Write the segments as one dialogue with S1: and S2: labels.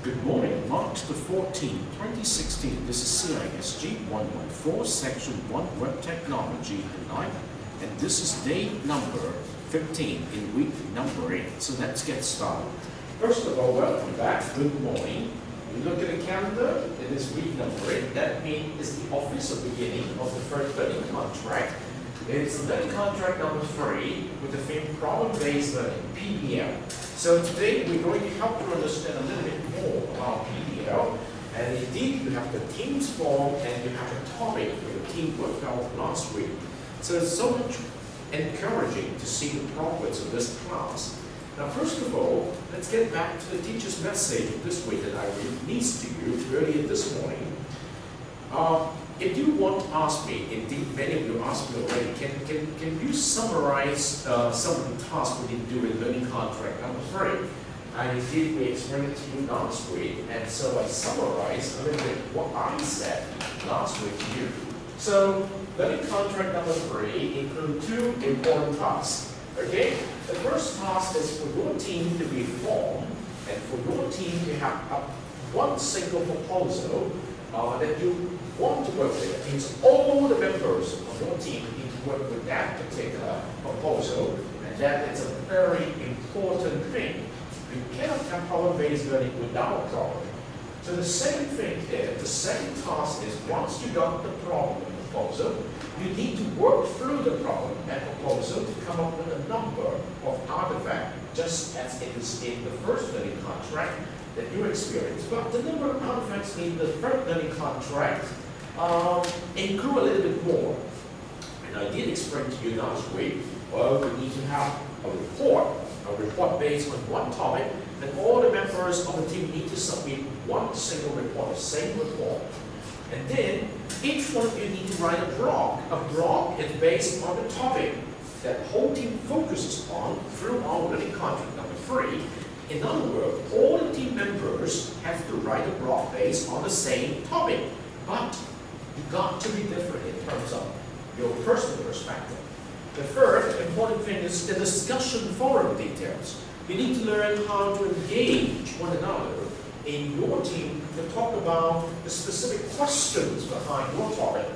S1: Good morning, March the 14th, 2016. This is CISG114, Section 1, Web Technology and Life, and this is day number 15 in week number 8. So let's get started. First of all, welcome back. Good morning. You look at the calendar, it is week number 8. That means it's the official beginning of the first learning contract. It's learning contract number 3 with the theme problem-based learning, PBL. So today we're going to help you understand a little bit more about PBL. And indeed, you have the teams form and you have a topic for the team worked out last week. So it's so much encouraging to see the progress of this class. Now, first of all, let's get back to the teacher's message this week that I released to you earlier this morning. If you want to ask me, indeed many of you asked me already, can you summarize some of the tasks we did do in learning contract number 3? And indeed we explained it to you last week, and so I summarized a little bit what I said last week to you. So learning contract number 3 includes 2 important tasks. Okay? The first task is for your team to be formed and for your team to have one single proposal that you want to work with. It means all the members of your team need to work with that particular proposal, and that is a very important thing. You cannot have problem-based learning without a problem. So the second thing is, the second task is once you got the problem and proposal, you need to work through the problem and proposal to come up with a number of artifacts, just as it is in the first learning contract that you experienced. But the number of artifacts in the third learning contract include a little bit more. And I did explain to you last week, well, we need to have a report based on one topic, and all the members of the team need to submit one single report, the same report. And then each one of you need to write a blog. A blog is based on the topic that the whole team focuses on through our learning contract number 3. In other words, all the team members have to write a blog based on the same topic. But you got to be different in terms of your personal perspective. The third important thing is the discussion forum details. You need to learn how to engage one another in your team to talk about the specific questions behind your topic.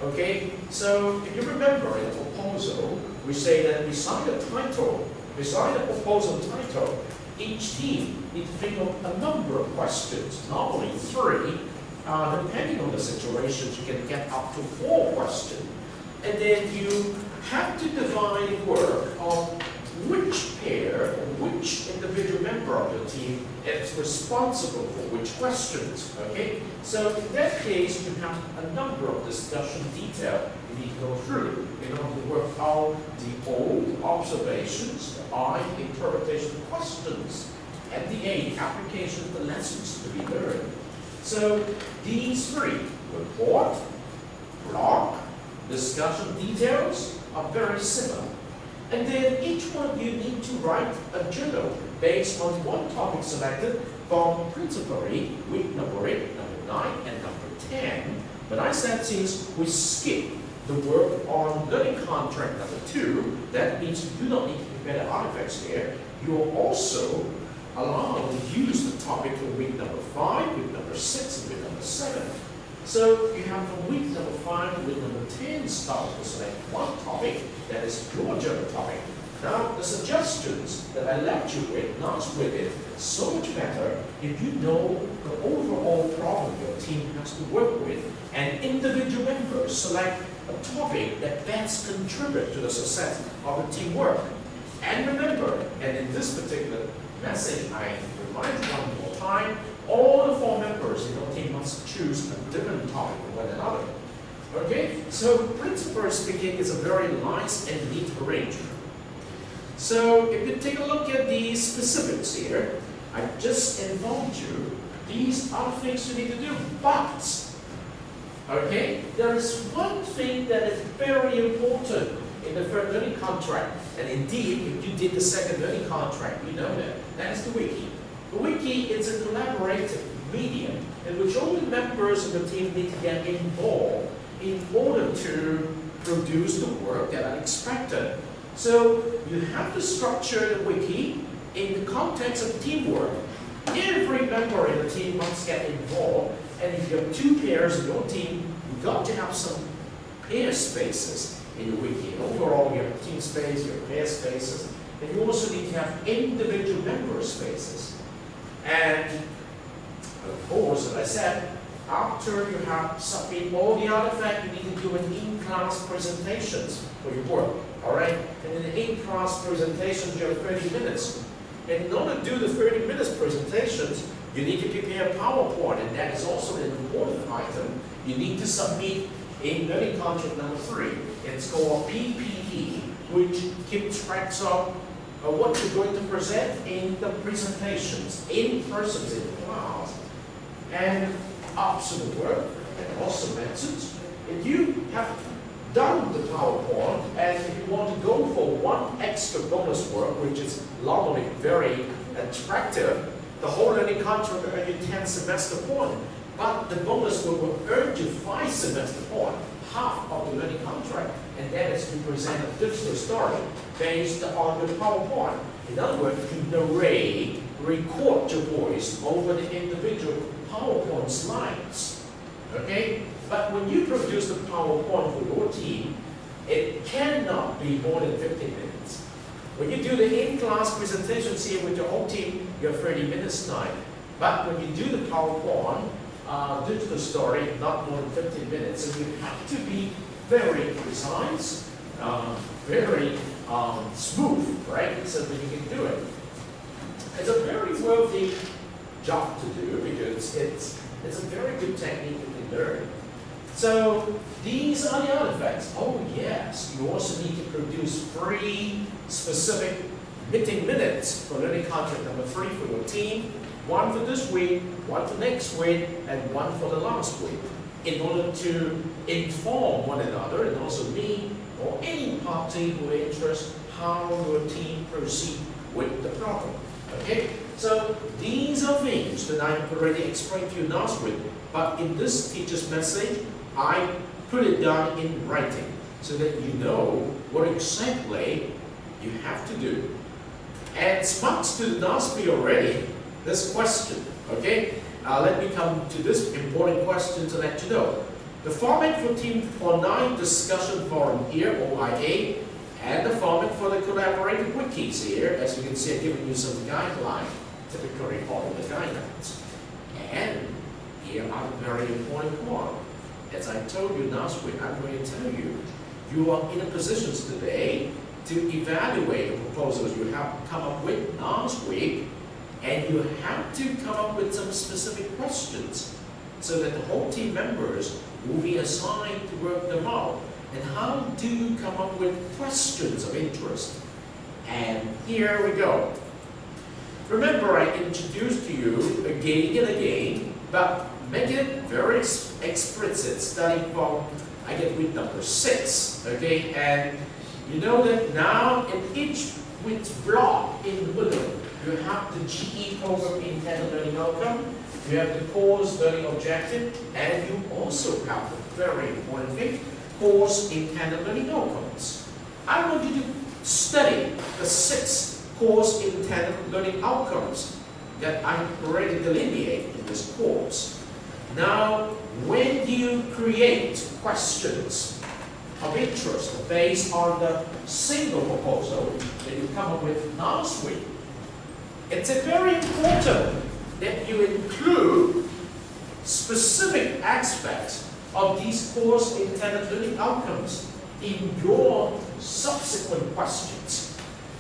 S1: Okay, so if you remember in the proposal, we say that beside the title, beside the proposal title, each team needs to think of a number of questions, normally 3. Depending on the situations, you can get up to 4 questions. And then you have to divide work on which pair or which individual member of your team is responsible for which questions. Okay? So in that case, you have a number of discussion detail you need to go through in order to work out the O, observations, the I, interpretation questions, and the A, application of the lessons to be learned. So these 3, report, blog, discussion details, are very similar. And then each one of you need to write a journal based on one topic selected from principally week number 8, number 9, and number 10. But I said since we skip the work on learning contract number 2, that means you do not need to prepare the artifacts there. You are also allowed to use the topic for week number 5, week number 6, and week number 7. So you have from week number 5 to week number 10 start to select one topic that is your journal topic. Now, the suggestions that I left you with last week is so much better if you know the overall problem your team has to work with, and individual members select a topic that best contributes to the success of the teamwork. And remember, and in this particular message, I remind you one more time, all the 4 members in your team must choose a different topic from one another. Okay? So, principally speaking, is a very nice and neat arrangement. So, if you take a look at the specifics here, I just informed you, these are things you need to do. But, okay, there is one thing that is very important in the third learning contract. And indeed, if you did the second learning contract, you know that. That is the wiki. The wiki is a collaborative medium in which all the members of the team need to get involved in order to produce the work that are expected. So you have to structure the wiki in the context of teamwork. Every member in the team must get involved, and if you have 2 pairs in your team, you've got to have some pair spaces in the wiki. Overall, you have team space, you have pair spaces, and you also need to have individual member spaces. And of course, as I said, after you have submitted all the artifacts, you need to do an in-class presentations for your work, all right? And in the in-class presentations, you have 30 minutes. And in order to do the 30 minutes presentations, you need to prepare a PowerPoint, and that is also an important item. You need to submit in learning contract number 3. It's called PPE, which keeps track of what you're going to present in the presentations, in person, in class. And optional work, and also methods. If you have done the PowerPoint, and if you want to go for one extra bonus work, which is normally very attractive, the whole learning contract will earn you 10 semester points, but the bonus work will earn you 5 semester points, half of the learning contract, and that is to present a digital story based on the PowerPoint. In other words, you narrate, record your voice over the individual PowerPoint slides, okay? But when you produce the PowerPoint for your team, it cannot be more than 15 minutes. When you do the in-class presentations here with your whole team, you have 30 minutes time. But when you do the PowerPoint digital story, not more than 15 minutes, and you have to be very precise, very smooth, right? So that you can do it. It's a very worthy job to do because it's a very good technique you can learn. So these are the artifacts. Oh yes, you also need to produce 3 specific meeting minutes for learning contract number 3 for your team. 1 for this week, 1 for next week, and 1 for the last week, in order to inform one another and also me or any party who are interested how your team proceed with the problem. Okay, so these are things that I've already explained to you last week, but in this teacher's message, I put it down in writing so that you know what exactly you have to do. And smart student asked me already this question, okay? Let me come to this important question to let you know. The format for Team 49 discussion forum here, OIA, and the format for the collaborative wikis here, as you can see, I've given you some guidelines, typically follow the guidelines. And here are the very important one. As I told you last week, I'm going to tell you, you are in a position today to evaluate the proposals you have come up with last week, and you have to come up with some specific questions so that the whole team members will be assigned to work them out. And how do you come up with questions of interest? And here we go. Remember, I introduced to you again and again, but make it very explicit, starting from, I get with number 6, okay? And you know that now in each with block in the middle, you have the GE program intended learning outcome, you have the course learning objective, and you also have the very important thing, course intended learning outcomes. I want you to study the 6 course intended learning outcomes that I already delineate in this course. Now, when you create questions of interest based on the single proposal that you come up with last week, it's very important that you include specific aspects of these course intended learning outcomes in your subsequent questions,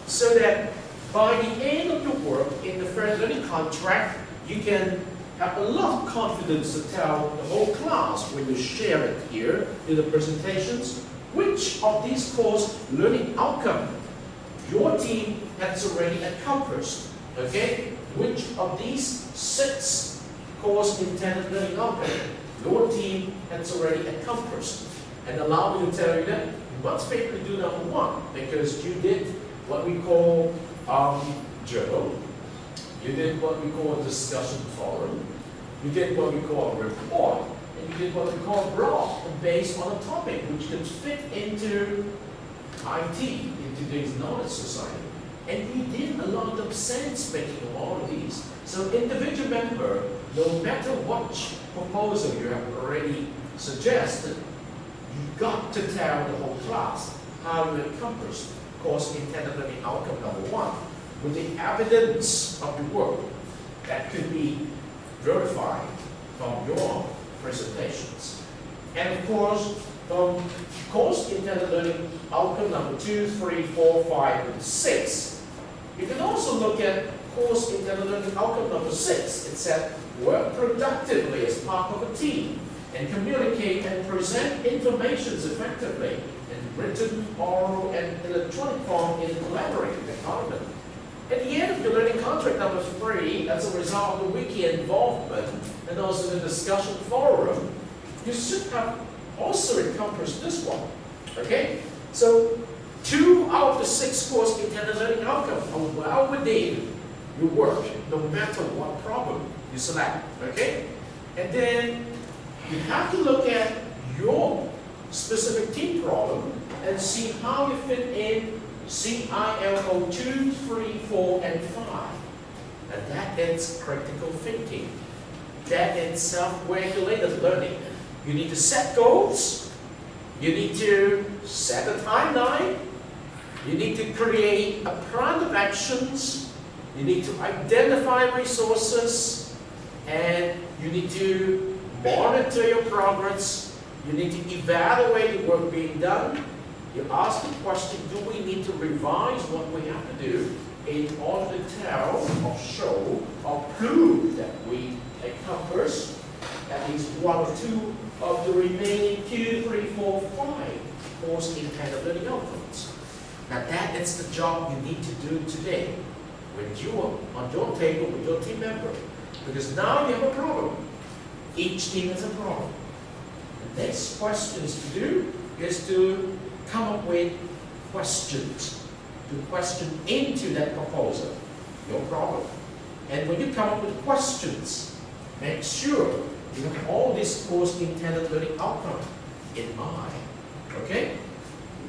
S1: so that by the end of your work in the first learning contract, you can have a lot of confidence to tell the whole class when you share it here in the presentations, which of these course learning outcomes your team has already accomplished. Okay? Which of these 6 course intended learning outcomes your team has already accomplished? And allow me to tell you that you must basically do number 1, because you did what we call journal, you did what we call a discussion forum, you did what we call a report, and you did what we call a blog based on a topic which can fit into IT, in today's knowledge society. And we did a lot of sense making of all of these. So individual member, no matter what proposal you have already suggested, you got to tell the whole class how you encompass course intended learning outcome number 1 with the evidence of the work that could be verified from your presentations. And of course, from course intended learning outcome number 2, 3, 4, 5, and 6, you can also look at course intended learning outcome number 6. It said, work productively as part of a team and communicate and present information effectively in written, oral, and electronic form in a collaborative environment. At the end of your learning contract number 3, as a result of the wiki involvement and also the discussion forum, you should have also encompassed this one. Okay? So 2 out of the 6 course intended learning outcomes are well within your work, no matter what problem you select. Okay? And then you have to look at your specific team problem and see how you fit in CILO 2, 3, 4, and 5. And that is critical thinking. That is self-regulated learning. You need to set goals. You need to set a timeline. You need to create a plan of actions. You need to identify resources. And you need to monitor your progress. You need to evaluate the work being done. You ask the question, do we need to revise what we have to do in order to tell or show or prove that we encompass at least 1 or 2 of the remaining 2, 3, 4, 5 course intended learning outcomes. Now that is the job you need to do today when you are on your table with your team member. Because now you have a problem. Each team has a problem. The next question is to do is to come up with questions, to question into that proposal, your problem. And when you come up with questions, make sure you have all these course intended learning outcome in mind. Okay?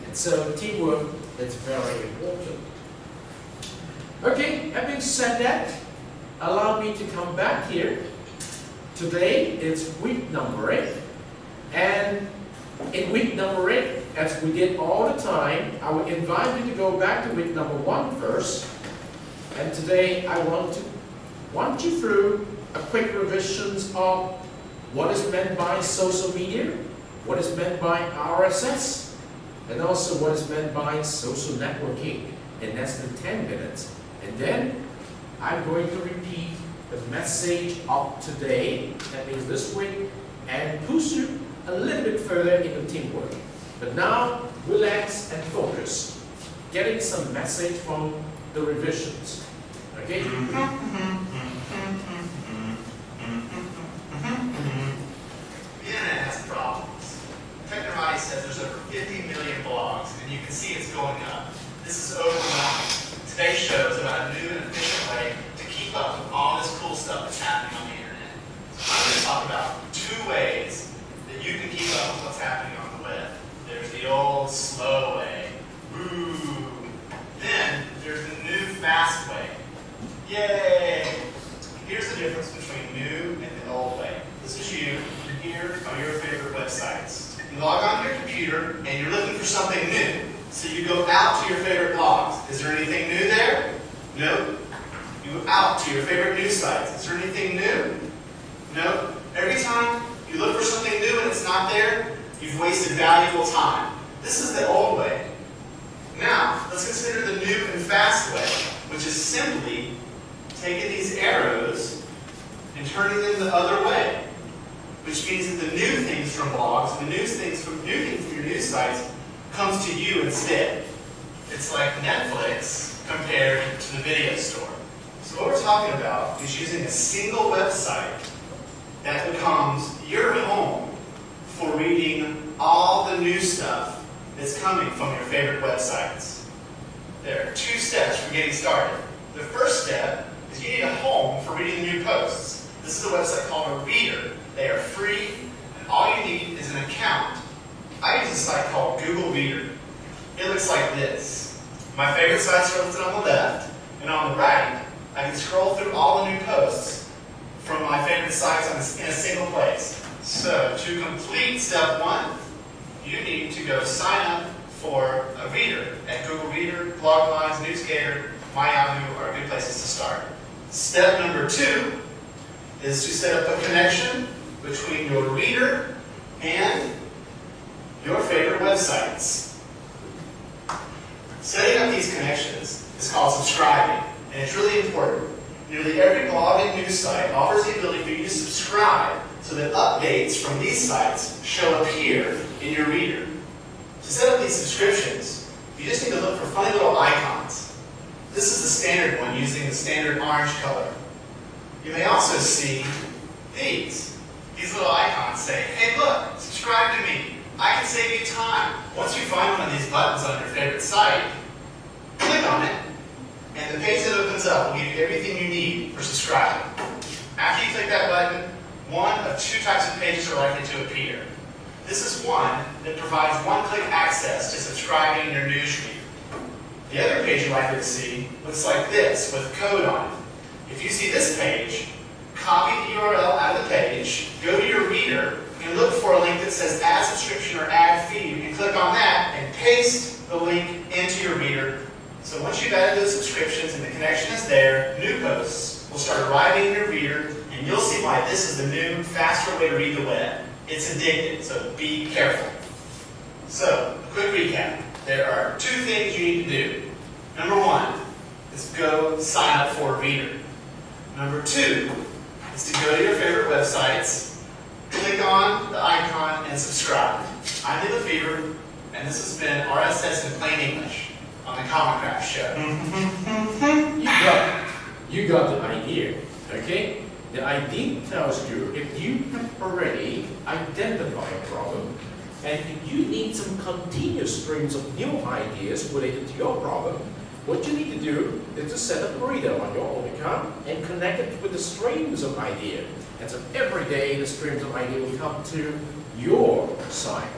S1: And so teamwork is very important. Okay, having said that, allow me to come back here. Today is week number 8. And in week number 8, as we did all the time, I would invite you to go back to week number 1 first. And today I want to walk you through a quick revisions of what is meant by social media, what is meant by RSS, and also what is meant by social networking in less than 10 minutes. And then I'm going to repeat the message of today, that means this week, and push you a little bit further into teamwork. But now, relax and focus, getting some message from the revisions. Okay?
S2: internet has problems. Technorati says there's over 50 million blogs, and you can see it's going up. This is overwhelming. Today's show is about a new and efficient way to keep up with all this cool stuff that's happening on the internet. So I'm going to talk about 2 ways that you can keep up with what's happening on the web. There's the old slow way. Woo! Then there's the new fast way. Yay! Here's the difference between new and the old way. This is you. You're here on your favorite websites. You log onto your computer and you're looking for something new. So you go out to your favorite blogs. Is there anything new there? Nope. You go out to your favorite news sites. Is there anything new? Nope. Every time you look for something new and it's not there, you've wasted valuable time. This is the old way. Now, let's consider the new and fast way, which is simply taking these arrows and turning them the other way. Which means that the new things from blogs, the new things from your news sites, comes to you instead. It's like Netflix compared to the video store. So what we're talking about is using a single website that becomes your home for reading all the new stuff that's coming from your favorite websites. There are 2 steps for getting started. The first step is you need a home for reading new posts. This is a website called a Reader. They are free, and all you need is an account. I use a site called Google Reader. It looks like this. My favorite sites are listed on the left, and on the right, I can scroll through all the new posts from my favorite sites in a single place. So, to complete step 1, you need to go sign up for a reader at Google Reader, BlogMind, NewsGator, MyYahoo are good places to start. Step number 2 is to set up a connection between your reader and your favorite websites. Setting up these connections is called subscribing, and it's really important. Nearly every blog and news site offers the ability for you to subscribe so that updates from these sites show up here in your reader. To set up these subscriptions, you just need to look for funny little icons. This is the standard one using the standard orange color. You may also see these. These little icons say, hey look, subscribe to me. I can save you time. Once you find one of these buttons on your favorite site, click on it, and the page that opens up will give you everything you need for subscribing. After you click that button, one of 2 types of pages are likely to appear. This is one that provides one-click access to subscribing in your newsfeed. The other page you're likely to see looks like this, with code on it. If you see this page, copy the URL out of the page, go to your reader, and look for a link that says Add Subscription or Add Feed, and click on that and paste the link into your reader. So once you've added those subscriptions and the connection is there, new posts will start arriving in your reader, and you'll see why this is the new, faster way to read the web. It's addictive, so be careful. So, a quick recap. There are 2 things you need to do. Number 1 is go sign up for a reader. Number 2 is to go to your favorite websites, click on the icon, and subscribe. I'm Neil Fever, and this has been RSS in Plain English on the Common Craft Show.
S1: You got the idea, okay? The idea tells you if you have already identified a problem and you need some continuous streams of new ideas related to your problem, what you need to do is to set up a reader on your own account and connect it with the streams of ideas. And so every day the streams of ideas will come to your site.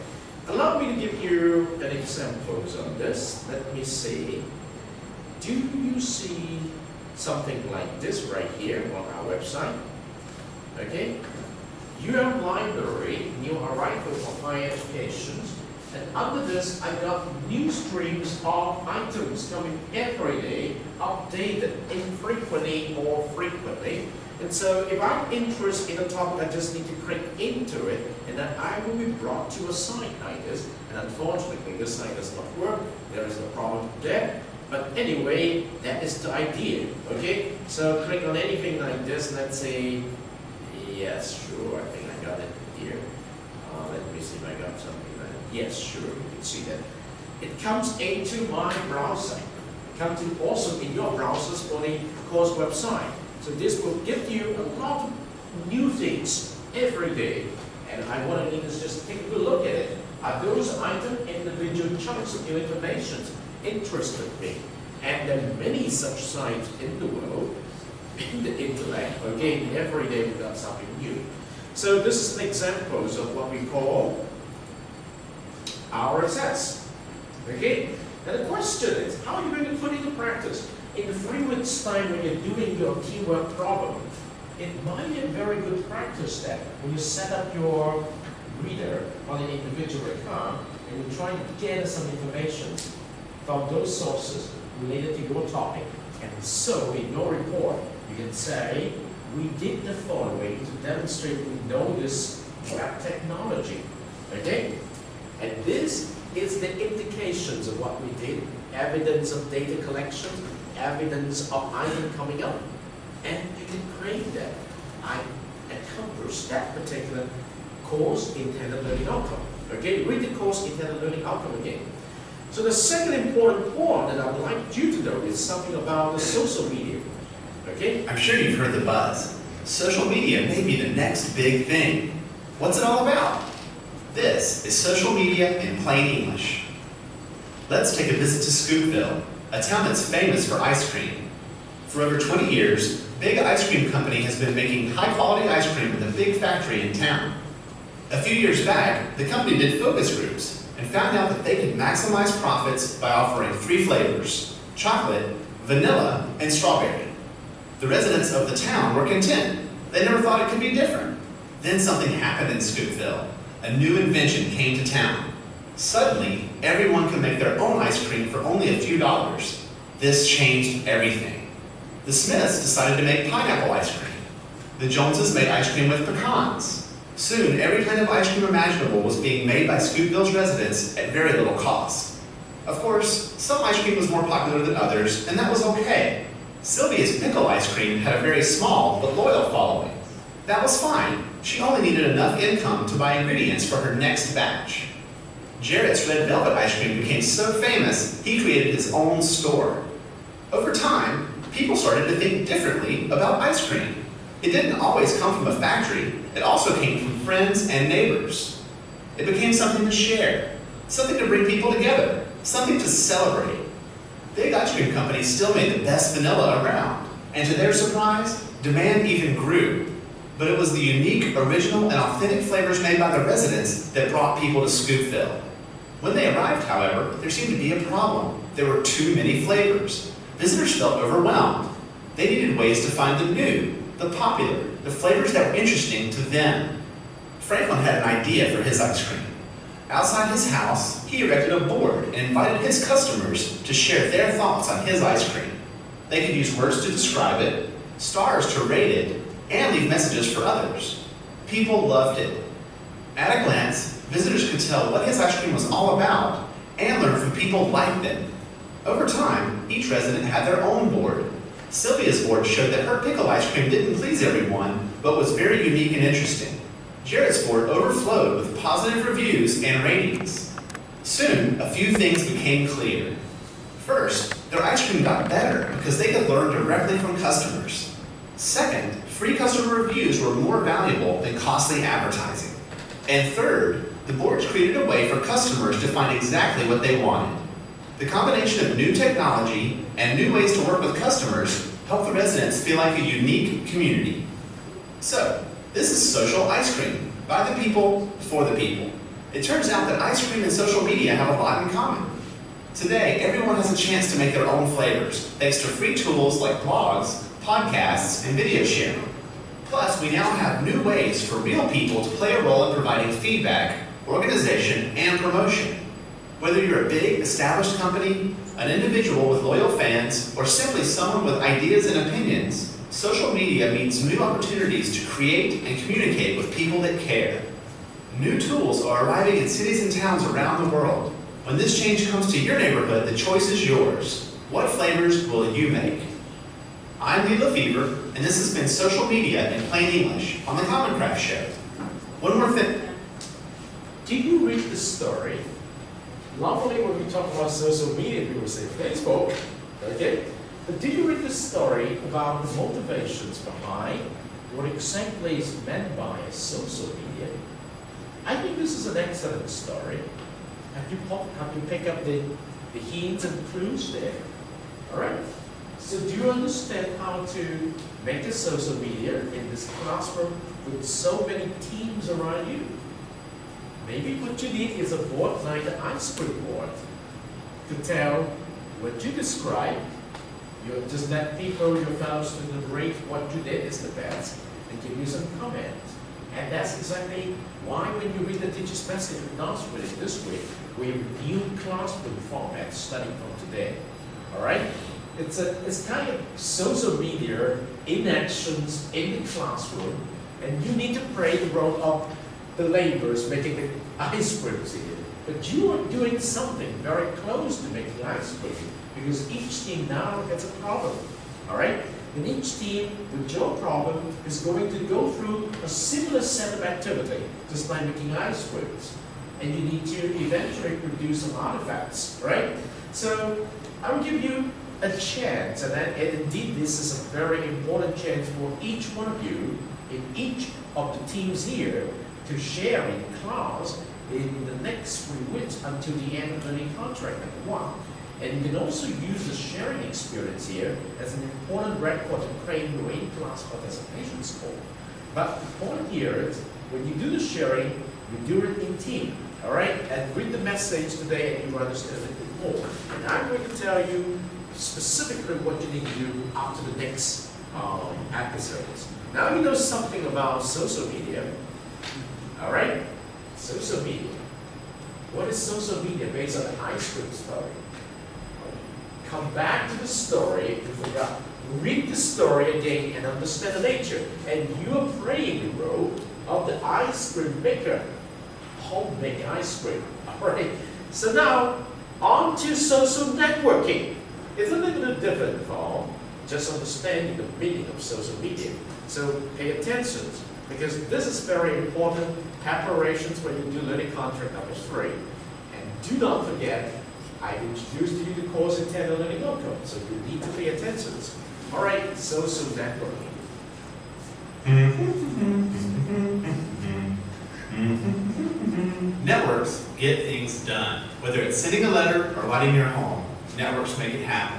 S1: Allow me to give you an example on this. Let me see. Do you see something like this right here on our website? Okay? You have library, new arrival for higher education, and under this I got new streams of items coming every day, updated infrequently or frequently. And so if I'm interested in a topic, I just need to click into it, and then I will be brought to a site like this. And unfortunately, this site does not work. There is a problem there. But anyway, that is the idea. Okay? So click on anything like this. Let's say, yes, sure. I think I got it here. Let me see if I got something like that. Yes, sure. You can see that. It comes into my browser. It comes in also in your browsers for the course website. So this will give you a lot of new things every day. And I want to just take a good look at it. Are those items individual chunks of new information interested me? And there are many such sites in the world, in the internet. Again, every day we've got something new. So this is an example of what we call RSS. Okay? And the question is, how are you going to put it into practice? In 3 weeks' time, when you're doing your teamwork problem, it might be a very good practice that when you set up your reader on an individual account, and you try to gather some information from those sources related to your topic. And so, in your report, you can say, we did the following to demonstrate we know this web technology. Okay? And this is the indications of what we did, evidence of data collection, evidence of item coming up, and you can claim that I accomplished that particular course intended learning outcome. Okay, read the course intended learning outcome again. So the second important point that I would like you to know is something about the social media. Okay?
S2: I'm sure you've heard the buzz. Social media may be the next big thing. What's it all about? This is social media in plain English. Let's take a visit to Scoopville, a town that's famous for ice cream. For over 20 years, Big Ice Cream Company has been making high-quality ice cream with a big factory in town. A few years back, the company did focus groups, and found out that they could maximize profits by offering 3 flavors: chocolate, vanilla, and strawberry. The residents of the town were content. They never thought it could be different. Then something happened in Scoopville. A new invention came to town. Suddenly, everyone could make their own ice cream for only a few dollars. This changed everything. The Smiths decided to make pineapple ice cream. The Joneses made ice cream with pecans. Soon, every kind of ice cream imaginable was being made by Scoopville's residents at very little cost. Of course, some ice cream was more popular than others, and that was okay. Sylvia's pickle ice cream had a very small but loyal following. That was fine. She only needed enough income to buy ingredients for her next batch. Jarrett's red velvet ice cream became so famous, he created his own store. Over time, people started to think differently about ice cream. It didn't always come from a factory. It also came from friends and neighbors. It became something to share, something to bring people together, something to celebrate. Big ice cream companies still made the best vanilla around, and to their surprise, demand even grew. But it was the unique, original, and authentic flavors made by the residents that brought people to Scoopville. When they arrived, however, there seemed to be a problem. There were too many flavors. Visitors felt overwhelmed. They needed ways to find the new, the popular, the flavors that were interesting to them. Franklin had an idea for his ice cream. Outside his house, he erected a board and invited his customers to share their thoughts on his ice cream. They could use words to describe it, stars to rate it, and leave messages for others. People loved it. At a glance, visitors could tell what his ice cream was all about and learn from people like them. Over time, each resident had their own board. Sylvia's board showed that her pickle ice cream didn't please everyone, but was very unique and interesting. Jarrett's board overflowed with positive reviews and ratings. Soon, a few things became clear. First, their ice cream got better because they could learn directly from customers. Second, free customer reviews were more valuable than costly advertising. And third, the boards created a way for customers to find exactly what they wanted. The combination of new technology and new ways to work with customers helped the residents feel like a unique community. So, this is social ice cream, by the people, for the people. It turns out that ice cream and social media have a lot in common. Today, everyone has a chance to make their own flavors, thanks to free tools like blogs, podcasts, and video sharing. Plus, we now have new ways for real people to play a role in providing feedback, organization, and promotion. Whether you're a big, established company, an individual with loyal fans, or simply someone with ideas and opinions, social media means new opportunities to create and communicate with people that care. New tools are arriving in cities and towns around the world. When this change comes to your neighborhood, the choice is yours. What flavors will you make? I'm Lee Lefevre, and this has been Social Media in Plain English on the Common Craft Show. One more thing.
S1: Did you read the story? Normally when we talk about social media, people say Facebook, okay? But did you read the story about the motivations behind what exactly is meant by social media? I think this is an excellent story. Have you picked up the hints and clues there? All right. So do you understand how to make a social media in this classroom with so many teams around you? Maybe what you need is a board like the ice cream board to tell what you describe. You just let people, your fellow students, rate what you did is the best and give you some comments. And that's exactly why when you read the teacher's message announcement this week, we have new classroom format studying from today. All right? It's kind of social media in actions in the classroom, and you need to play the role of the laborers making the ice creams here. But you are doing something very close to making ice cream, because each team now has a problem. All right? And each team with your problem is going to go through a similar set of activity, just like making ice creams. And you need to eventually produce some artifacts, right? So I will give you a chance, and indeed this is a very important chance for each one of you in each of the teams here to share in class in the next 3 weeks until the end of the contract number 1. And you can also use the sharing experience here as an important record to create your in-class participation score. But the point here is, when you do the sharing, You do it in team, all right? And read the message today and you will understand it more. And I'm going to tell you specifically what you need to do after the next episodes. Now you know something about social media, all right? Social media. What is social media based on the ice cream story? Come back to the story if you forgot. Read the story again and understand the nature. And you are playing the role of the ice cream maker, homemade ice cream. All right. So now on to social networking. It's a little bit different from just understanding the meaning of social media. So pay attention because this is very important. Preparations when you do learning contract number 3. And do not forget, I've introduced to you the course in 10 learning outcome, so you need to pay attention. All right, social networking.
S2: Networks get things done. Whether it's sending a letter or lighting your home, networks make it happen.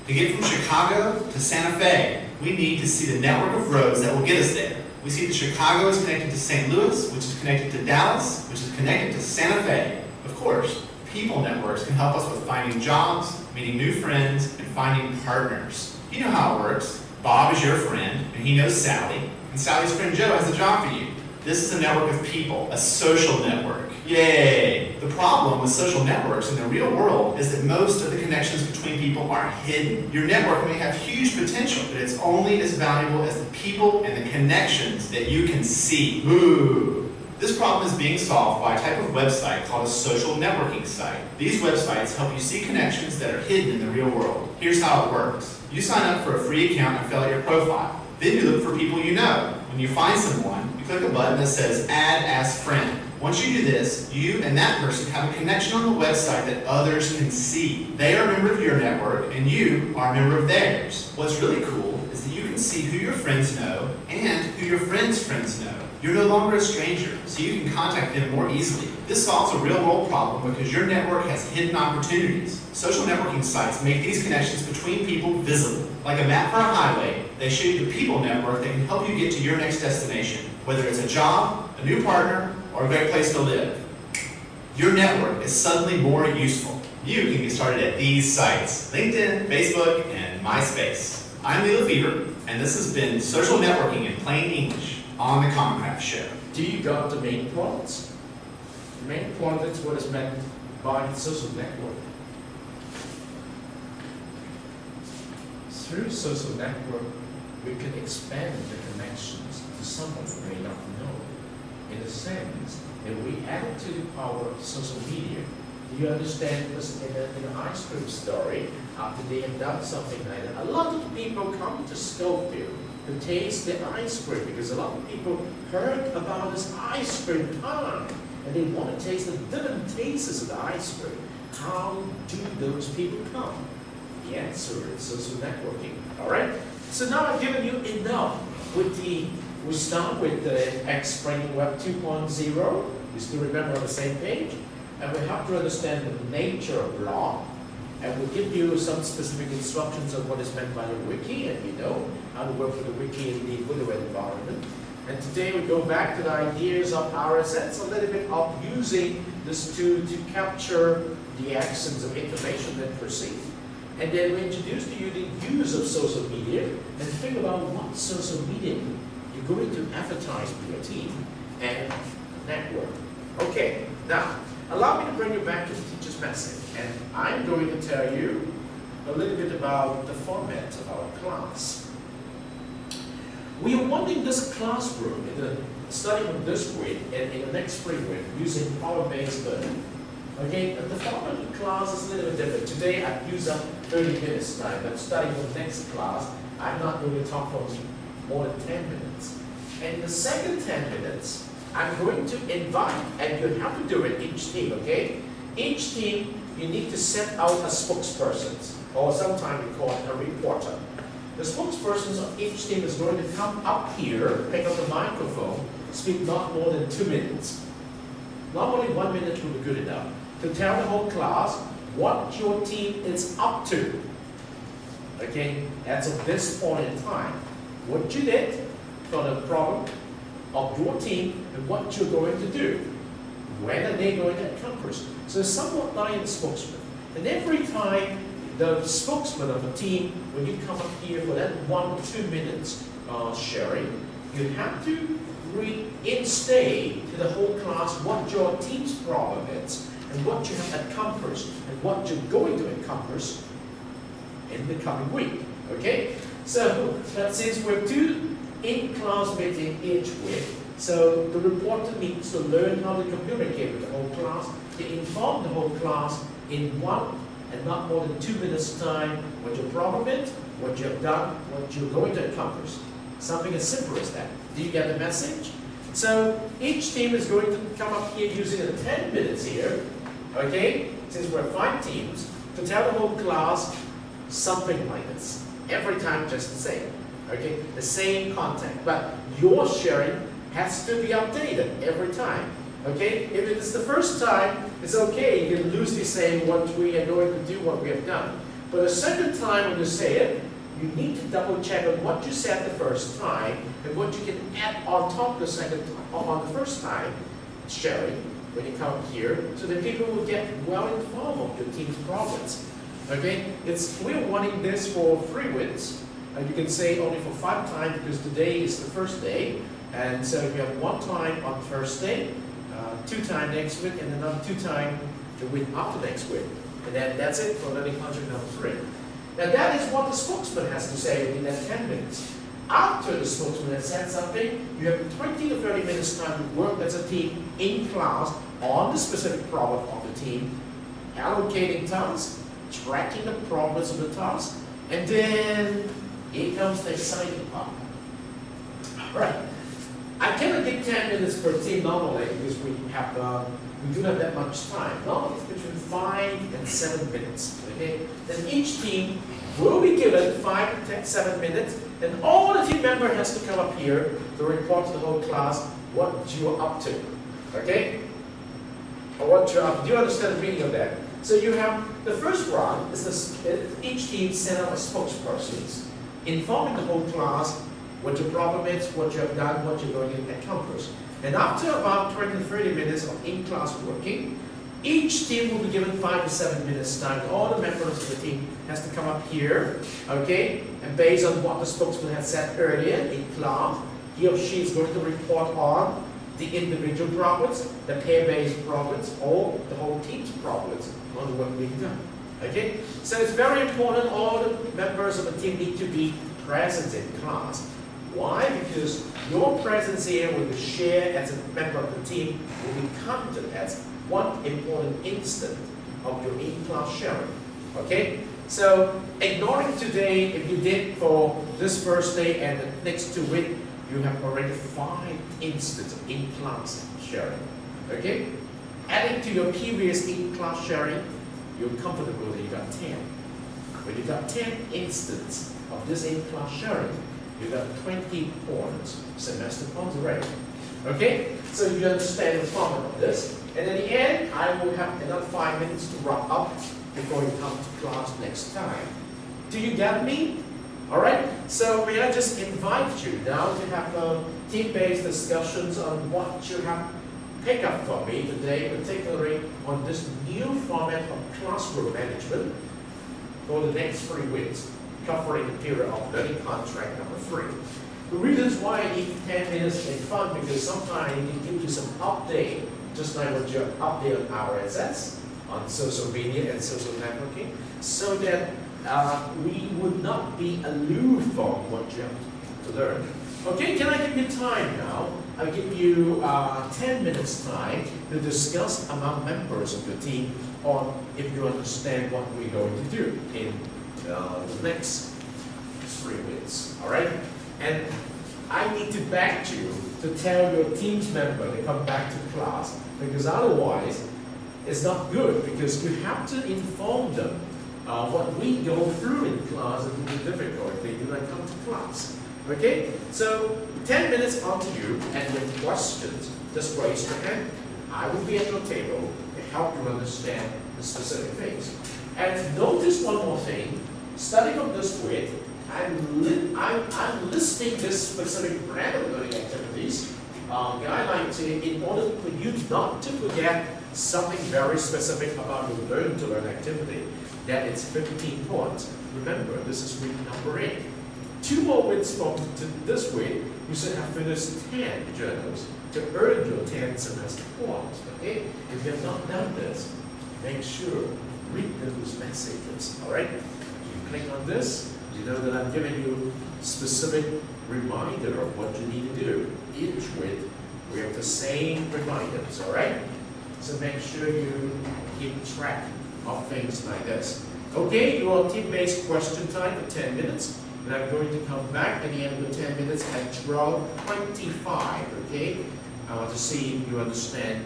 S2: To get from Chicago to Santa Fe, we need to see the network of roads that will get us there. We see that Chicago is connected to St. Louis, which is connected to Dallas, which is connected to Santa Fe. Of course, people networks can help us with finding jobs, meeting new friends, and finding partners. You know how it works. Bob is your friend, and he knows Sally, and Sally's friend Joe has a job for you. This is a network of people, a social network. Yay! The problem with social networks in the real world is that most of the connections between people are hidden. Your network may have huge potential, but it's only as valuable as the people and the connections that you can see. Ooh! This problem is being solved by a type of website called a social networking site. These websites help you see connections that are hidden in the real world. Here's how it works. You sign up for a free account and fill out your profile. Then you look for people you know. When you find someone, you click a button that says Add as Friend. Once you do this, you and that person have a connection on the website that others can see. They are a member of your network, and you are a member of theirs. What's really cool is that you can see who your friends know and who your friends' friends know. You're no longer a stranger, so you can contact them more easily. This solves a real-world problem because your network has hidden opportunities. Social networking sites make these connections between people visible. Like a map for a highway, they show you the people network that can help you get to your next destination, whether it's a job, a new partner, or a great place to live. Your network is suddenly more useful. You can get started at these sites: LinkedIn, Facebook, and MySpace. I'm Lee Lefevre, and this has been Social Networking in Plain English on the Common Craft Show.
S1: Do you got the main points? The main point is what is meant by social network. Through social network, we can expand the connections to someone who may not know. In a sense, that we add to the power of social media. Do you understand this in an ice cream story? After they have done something like that, a lot of people come to Schofield to taste the ice cream because a lot of people heard about this ice cream time and they want to taste the different tastes of the ice cream. How do those people come? The answer is social networking. All right. So now I've given you enough with the. We start with the Explaining Web 2.0. You still remember on the same page, and we have to understand the nature of blog. And we'll give you some specific instructions on what is meant by a wiki, and you know how to work with a wiki in the video environment. And today we go back to the ideas of RSS, a little bit of using this tool to capture the actions of information that proceed. And then we introduce to you the use of social media and think about what social media you're going to advertise to your team and network. Okay, now allow me to bring you back to the teacher's message. And I'm going to tell you a little bit about the format of our class. We are wanting this classroom starting from this week and in the next 3 weeks using power-based learning. Okay, but the format of the class is a little bit different. Today I've used up 30 minutes time, but starting with the next class, I'm not going to talk for more than 10 minutes. And in the second 10 minutes, I'm going to invite, and you have to do it each team, okay? Each team, you need to set out a spokesperson, or sometimes we call it a reporter. The spokesperson of each team is going to come up here, pick up the microphone, speak not more than 2 minutes. Normally 1 minute will be good enough to tell the whole class what your team is up to. Okay, as of this point in time, what you did for the problem, of your team and what you're going to do. When are they going to accomplish? So it's somewhat like a spokesman. And every time the spokesman of a team, when you come up here for that 1 or 2 minutes sharing, you have to reinstate to the whole class what your team's problem is and what you have accomplished and what you're going to accomplish in the coming week. Okay? So, but since we're 2 in-class meetings each week, so the reporter needs to learn how to communicate with the whole class, to inform the whole class in 1 and not more than 2 minutes time what your problem is, what you have done, what you're going to accomplish. Something as simple as that. Do you get the message? So each team is going to come up here using the 10 minutes here, okay, since we're 5 teams, to tell the whole class something like this. Every time just the same, okay, the same content. But your sharing has to be updated every time. Okay, if it is the first time, it's okay, you can loosely say what we are going to do, what we have done. But the second time when you say it, you need to double check on what you said the first time and what you can add on top the second time, on the first time sharing when you come here, so that people will get well informed of your team's progress. Okay, we're wanting this for 3 weeks. You can say only for 5 times because today is the first day, and so you have 1 time on Thursday, 2 times next week, and another 2 times the week after next week. And then that's it for learning contract number 3. Now that is what the spokesman has to say in that 10 minutes. After the spokesman has said something, you have 20 to 30 minutes time to work as a team in class on the specific problem of the team, allocating tasks, tracking the progress of the task, and then here comes the exciting part. Alright. I cannot give 10 minutes per team normally because we do not have that much time. Normally it's between 5 and 7 minutes. Okay? Then each team will be given 5 to 7 minutes, and all the team member has to come up here to report to the whole class what you are up to. Okay? Or what you're up to. Do you understand the meaning of that? So you have the first round is each team send out a spokesperson, informing the whole class what your problem is, what you have done, what you're going to accomplish. And after about 20 to 30 minutes of in-class working, each team will be given 5 to 7 minutes time. All the members of the team has to come up here, okay? And based on what the spokesman had said earlier in class, he or she is going to report on the individual problems, the pair-based problems, or the whole team's problems on the work being done. Okay? So it's very important all the members of the team need to be present in class. Why? Because your presence here will be shared as a member of the team will be counted as one important instant of your in-class sharing. Okay? So ignoring today, if you did for this first day and the next 2 weeks, you have already 5 instances of in-class sharing. Okay? Adding to your previous in-class sharing, you're comfortable that you got 10. When you got 10 instances of this in-class sharing, you got 20 points, semester points already. Okay? So you understand the format of this. And at the end, I will have another 5 minutes to wrap up before you come to class next time. Do you get me? Alright? So may I just invite you now to have team-based discussions on what you have picked up from me today, particularly on this new format of classroom management for the next 3 weeks, covering the period of learning contract number 3. The reasons why I need 10 minutes in fun, because sometimes I need to give you some update, just like what you update on RSS, on social media and social networking, so that we would not be aloof from what you have to learn. Okay, can I give you time now? I'll give you 10 minutes time to discuss among members of the team on if you understand what we're going to do in the next 3 weeks. Alright? And I need to beg you to tell your team's member to come back to class, because otherwise it's not good, because you have to inform them what we go through in class. It will be difficult if they do not come to class. Okay? So 10 minutes on to you, and with questions, just raise your hand. I will be at your table to help you understand the specific things. And notice one more thing. Starting from this week, I'm listing this specific brand of learning activities guideline in order for you not to forget something very specific about your learn to learn activity, that it's 15 points. Remember, this is week number 8. 2 more weeks from this week, you should have finished 10 journals to earn your 10 semester points. Okay? If you have not done this, make sure read those messages. Alright? You click on this, you know that I'm giving you specific reminder of what you need to do. Each week, we have the same reminders. Alright? So make sure you keep track of things like this. Okay, your team-based question time for 10 minutes. And I'm going to come back at the end of the 10 minutes at 12:25, okay? To see if you understand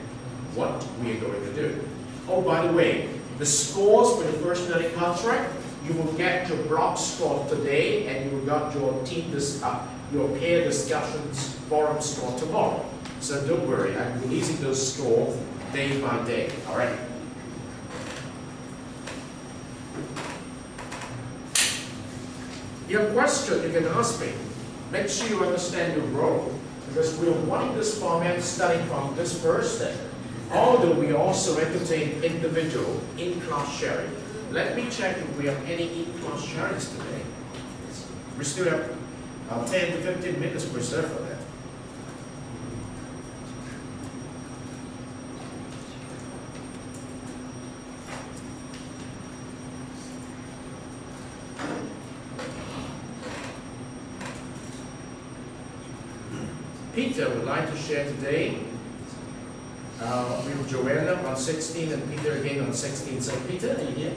S1: what we are going to do. Oh, by the way, the scores for the first learning contract, you will get your block score today, and you will get your your peer discussions forum score tomorrow. So don't worry, I'm releasing those scores day by day, all right? If you have a question, you can ask me. Make sure you understand your role, because we are wanting this format starting from this Thursday. Although we also entertain individual in-class sharing. Let me check if we have any in-class sharings today. We still have 10 to 15 minutes reserved for that. Peter would like to share today with Joanna on 16 and Peter again on 16. So Peter, are you here?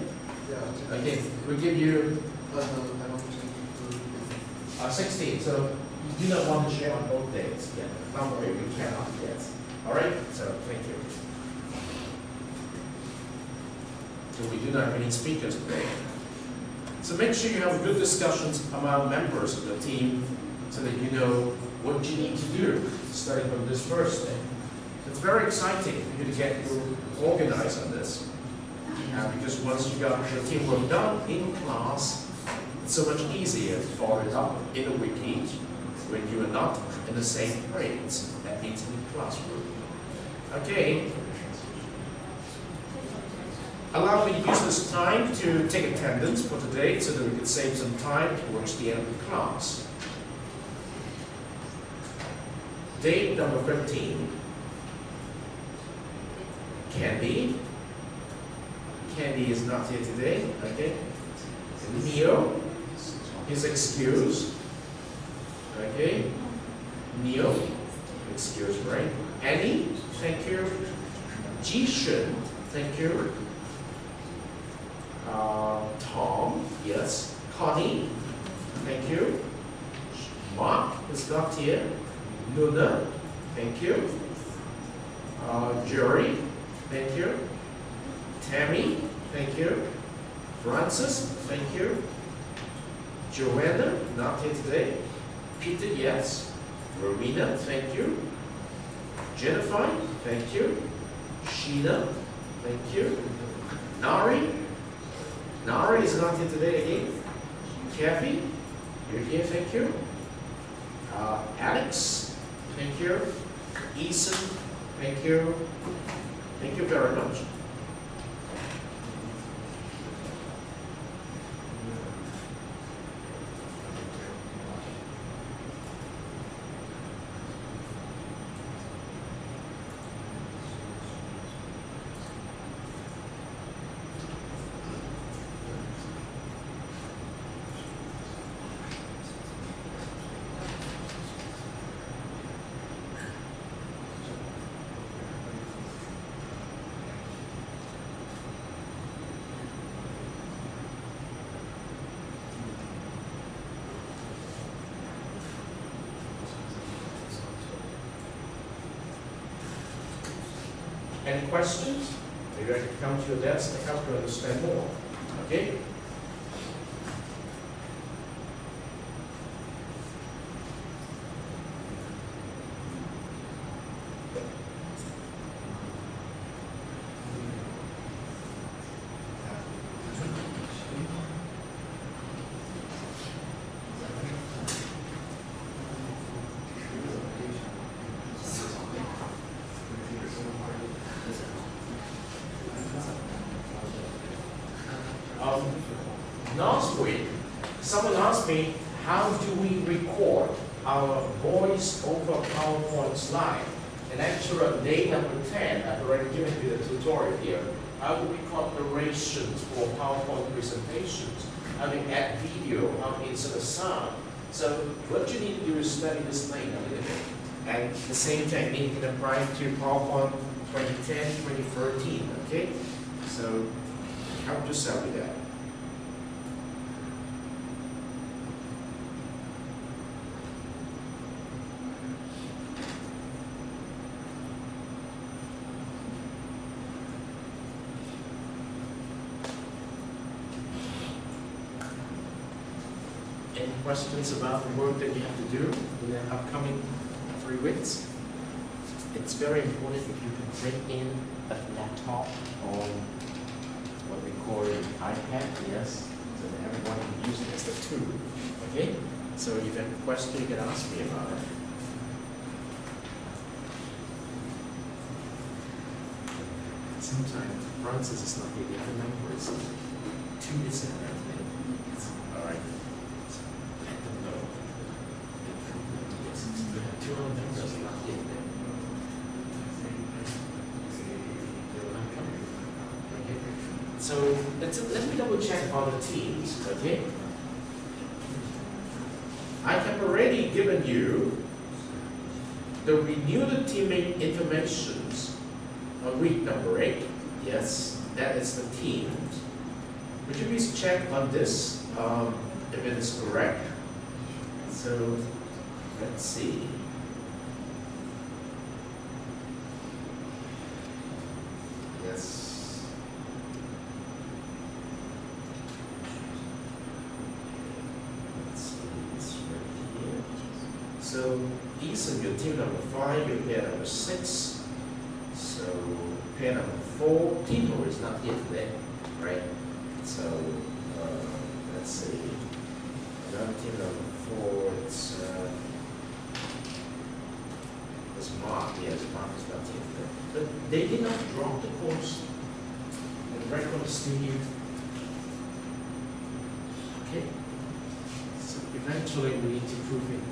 S3: Yeah.
S1: Okay, we'll give you
S3: I don't think
S1: 16. So you do not want to share on both days. Yeah, don't worry, we cannot yet. All right, so thank you. So we do not have any speakers today. So make sure you have good discussions among members of the team so that you know what you need to do starting from this Thursday. It's very exciting for you to get organized on this. Because once you got your teamwork done in class, it's so much easier to follow it up in a week each when you are not in the same grades that means in the classroom. Okay. Allow me to use this time to take attendance for today so that we can save some time towards the end of the class. Date number 15. Candy. Candy is not here today, okay? Neo is excused. Okay? Neo, excused, right? Annie, thank you. Jishin, thank you. Tom, yes. Connie, thank you. Mark is not here. Luna, thank you. Jerry, thank you. Tammy, thank you. Francis, thank you. Joanna, not here today. Peter, yes. Rowena, thank you. Jennifer, thank you. Sheena, thank you. Nari is not here today again. Kathy, you're here, thank you. Alex, thank you. Eason, thank you. Thank you very much. Any questions? Maybe I can come to your desk to help you understand more. Okay? Someone asked me, how do we record our voice over PowerPoint slide? And actually, on day number 10, I've already given you the tutorial here. How do we record narrations for PowerPoint presentations? How do we add video? How do we insert a sound? So what you need to do is study this thing a little bit. And the same technique can apply to PowerPoint 2010, 2013, okay? So help yourself with that. Any questions about the work that you have to do in the upcoming 3 weeks? It's very important if you can bring in a laptop or what we call an iPad, yes, so that everyone can use it as a tool. Okay? So if you have a question, you can ask me about it. Sometimes Francis is not really the numbers. 2 is in there. All right. Let them know. Yes, you have 2 other numbers not in there. Okay. So let me double check on the teams. Okay. I have already given you the renewed teammate informations on week number 8. Yes, that is the team. Would you please check on this if it is correct? So let's see. Yes. Let's see, it's right here. So these are your team number 5, your pair number 6. So pair number 4, Tito is not here today, right? So let's see. Another team number 4, it's Mark. Yes, Mark is not here today. But they did not drop the course. The record is still here. Okay. So eventually we need to prove it.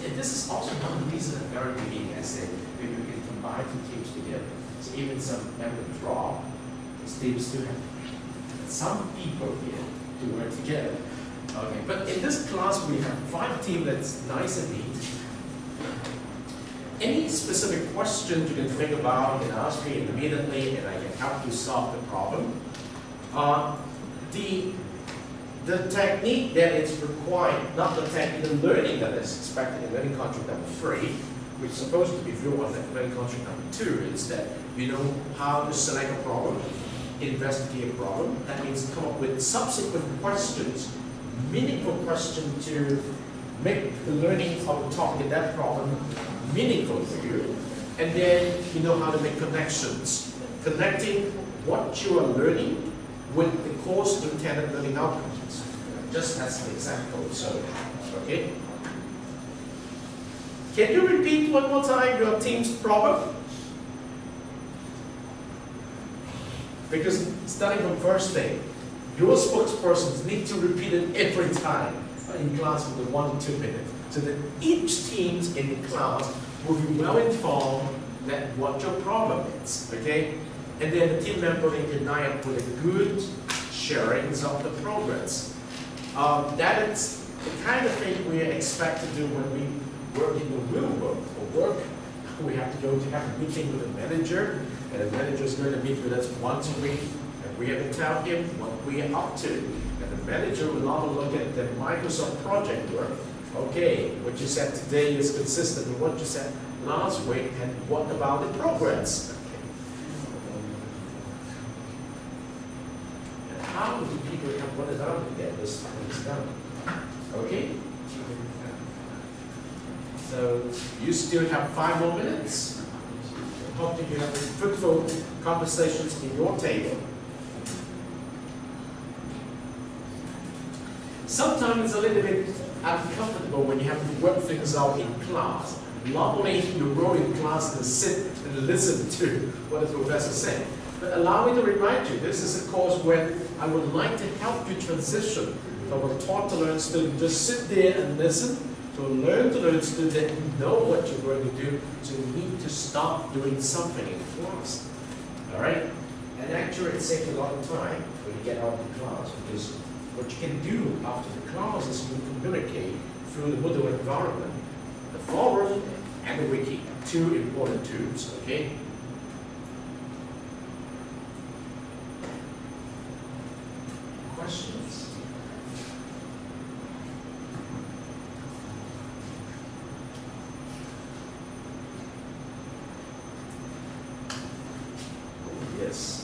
S1: And this is also one reason at the very beginning I said maybe we can combine 2 teams together. So even some member drop, still have some people here to work together. Okay, but in this class we have 5 teams that's nice and neat. Any specific questions you can think about, you can ask me immediately and I can help you solve the problem. The technique that is required, not the technique, the learning that is expected in learning contract number 3, which is supposed to be viewed on learning contract number 2, is that you know how to select a problem, investigate a problem. That means come up with subsequent questions, meaningful questions to make the learning of the topic in that problem meaningful for you. And then you know how to make connections, connecting what you are learning with the course intended learning outcomes. Just as an example. So, okay. Can you repeat one more time your team's problem? Because starting from first day, your spokespersons need to repeat it every time in class with the 1 to 2 minutes, so that each team in the class will be well informed that what your problem is. Okay, and then the team member can line up with a good sharings of the progress. That is the kind of thing we expect to do when we work in the real world. For work, we have to go to have a meeting with the manager, and the manager is going to meet with us once a week, and we have to tell him what we are up to. And the manager will not look at the Microsoft project work. Okay, what you said today is consistent with what you said last week, and what about the progress? And how do people have what is out to get this done? Okay? So you still have 5 more minutes. I hope that you have fruitful conversations in your table. Sometimes it's a little bit uncomfortable when you have to work things out in class. Normally you roll in class and sit and listen to what the professor said. But allow me to remind you, this is a course where I would like to help you transition of a taught-to-learn student. Just sit there and listen. To learn student, that you know what you're going to do, so you need to stop doing something in class. All right? And actually, it saves a lot of time when you get out of the class, because what you can do after the class is you communicate through the Moodle environment, the forum and the wiki, two important tools, okay? Questions? Yes.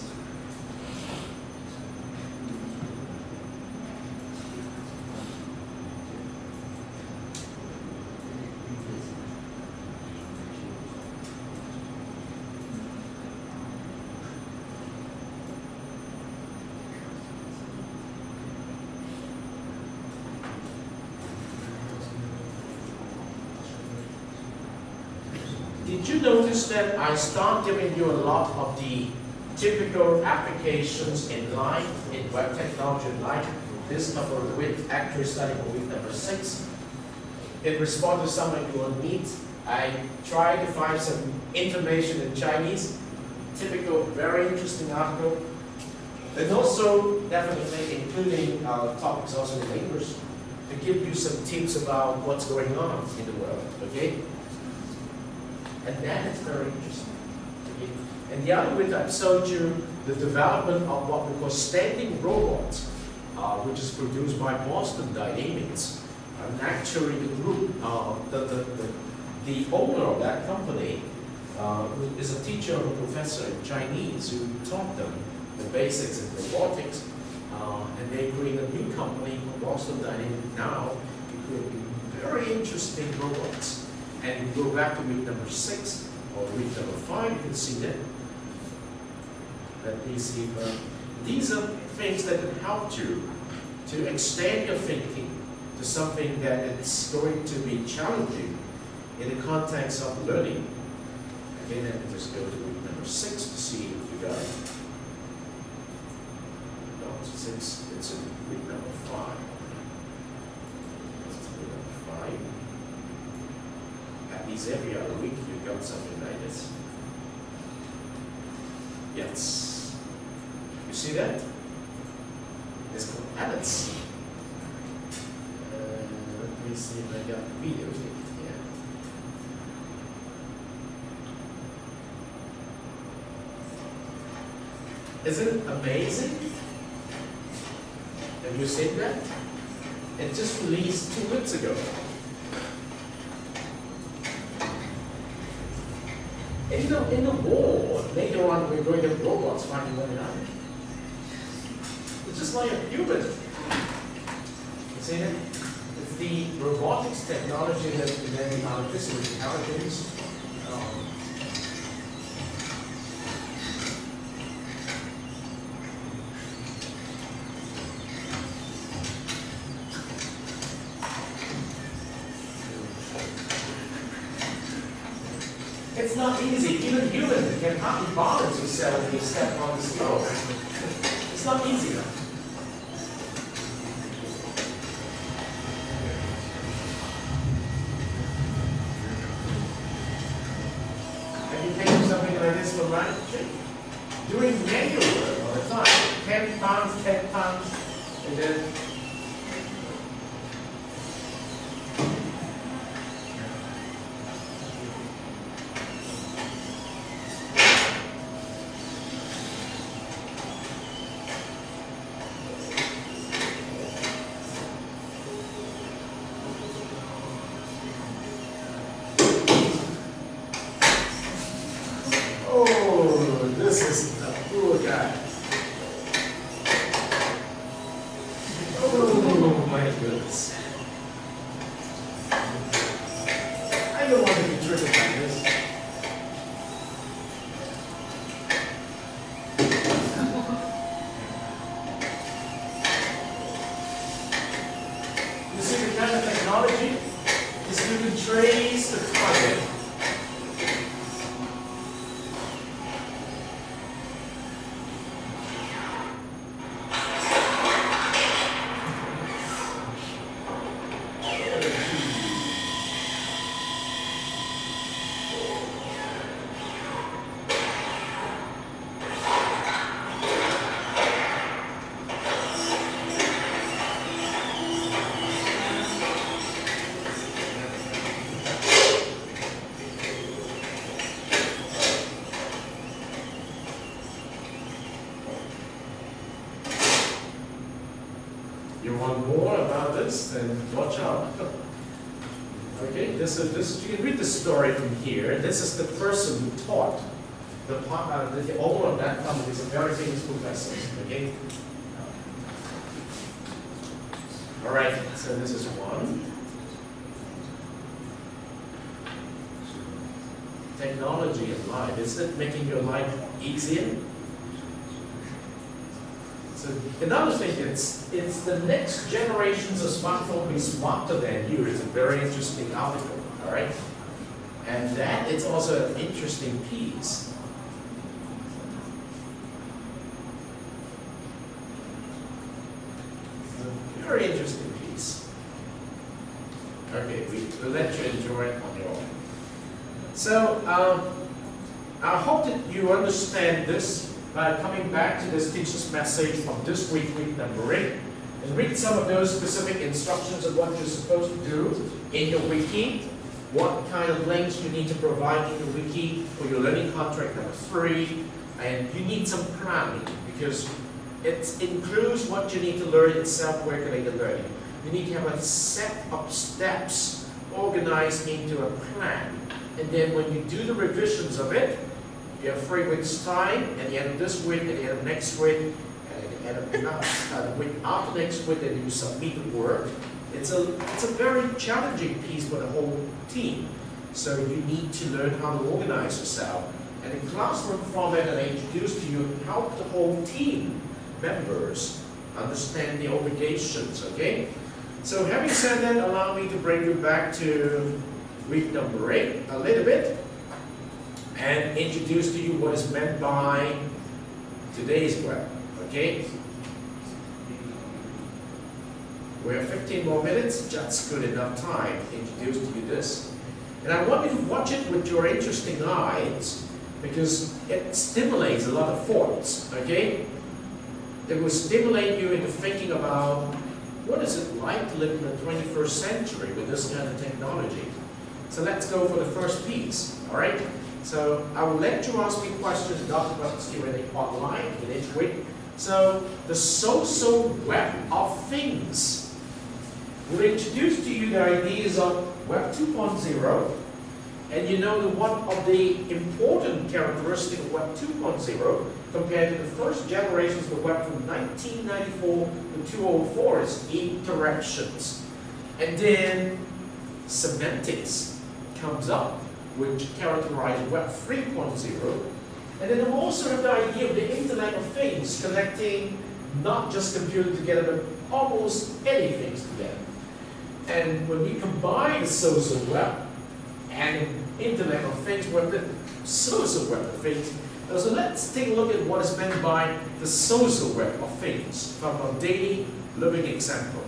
S1: Did you notice that I start giving you a lot of the typical applications in line, in web technology in line, this number with actually starting with week number 6. In response to something you will need, I try to find some information in Chinese, typical, very interesting article, and also definitely including topics also in English to give you some tips about what's going on in the world, okay? And that is very interesting. Okay? And the other week I showed you the development of what we call standing robots, which is produced by Boston Dynamics. And actually the group, the owner of that company who is a teacher and a professor in Chinese who taught them the basics of robotics. And they create a new company called Boston Dynamics now to create very interesting robots. And you go back to week number 6 or week number 5, you can see that. Let me see. These are things that can help you to extend your thinking to something that is going to be challenging in the context of learning. Again, let me just go to week number 6 to see if you got it. No, it's 6. It's in week number 5. It's week number 5. At least every other week you've got something like this. Yes. You see that? It's called habits. Let me see if I got videos here. Isn't it amazing? Have you seen that? It just released 2 weeks ago. In the war, later on we're going to have robots fighting one another. It's just like a human. You see that? It's the robotics technology and then the artificial intelligence. It's not easy. Even humans can hardly balance yourself when you step on the stove. It's not easy. Have you taken something like this for granted? Doing manual work all the time. 10 pounds, 10 pounds, and then this is a poor guy. Oh my goodness. I don't want to be triggered by this. You see the kind of technology is you can trace the target. others, then watch out. Okay, this you can read the story from here. This is the person who taught the owner of that company is a very famous professor. Okay. All right, so this is one. Technology and life. Isn't it making your life easier? So another thing, it's the next generations of smartphone will be smarter than you. It's a very interesting article, all right? And that is also an interesting piece. It's a very interesting piece. Okay, we'll let you enjoy it on your own. So I hope that you understand this by coming back to this teacher's message from this week, week number 8, and read some of those specific instructions of what you're supposed to do in your wiki, what kind of links you need to provide in your wiki for your learning contract number 3, and you need some planning because it includes what you need to learn in self-regulated learning. You need to have a set of steps organized into a plan. And then when you do the revisions of it, you have 3 weeks time, at the end of this week, at the end of next week, and at the end of the week after next week, then you submit the work. It's a very challenging piece for the whole team. So you need to learn how to organize yourself. And in classroom format that I introduced to you, help the whole team members understand the obligations, okay? So having said that, allow me to bring you back to week number 8 a little bit and introduce to you what is meant by today's web, okay? We have 15 more minutes, just good enough time to introduce to you this. And I want you to watch it with your interesting eyes because it stimulates a lot of thoughts, okay? It will stimulate you into thinking about what is it like to live in the 21st century with this kind of technology. So let's go for the first piece, all right? So I will let you ask me questions about the Q&A online in each week. So the social web of things. We'll introduce to you the ideas of Web 2.0, and you know that one of the important characteristics of Web 2.0 compared to the first generations of the web from 1994 to 2004 is interactions. And then semantics comes up, which characterizes Web 3.0. And then we also have the idea of the Internet of Things, connecting not just computers together, but almost anything together. And when we combine the social web and Internet of Things, we have the social web of things. So let's take a look at what is meant by the social web of things from a daily living example.